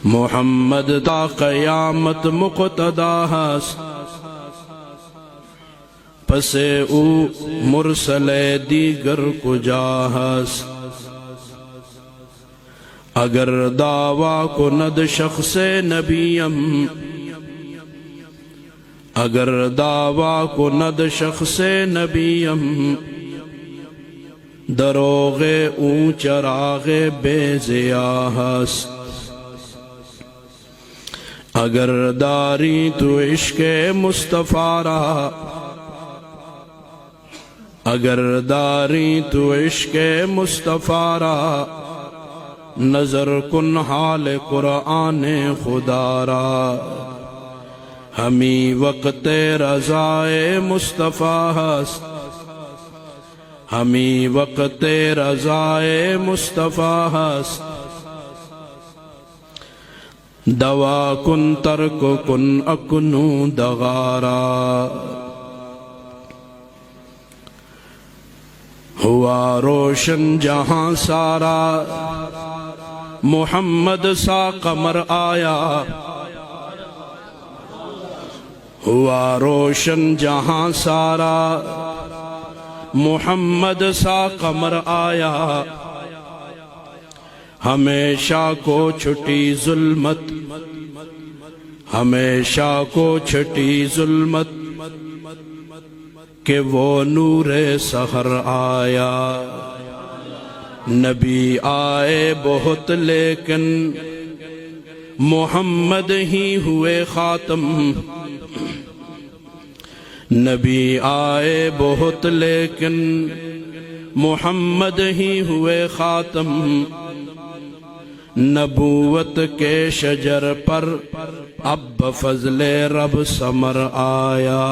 محمد تا قیامت مقتدا ہست پس او مرسل دیگر کجا ہست اگر دعویٰ کند شخص نبیم اگر دعویٰ کند شخص نبیم دروغ اون چراغ بے ضیاء ہست اگر داری تو عشق مصطفیٰ را اگر داری تو عشق مصطفیٰ را نظر کن حال قرآن خدا را ہمی وقت رضائے مصطفیٰ ہست ہمی وقت رضائے مصطفیٰ ہست دوا کن ترک کن اکنو دغارا ہوا روشن جہاں سارا محمد سا قمر آیا ہوا روشن جہاں سارا محمد سا قمر آیا ہمیشہ کو چھٹی ظلمت ہمیشہ کو چھٹی ظلمت کہ وہ نور سحر آیا نبی آئے بہت لیکن محمد ہی ہوئے خاتم نبی آئے بہت لیکن محمد ہی ہوئے خاتم نبوت کے شجر پر اب فضل رب ثمر آیا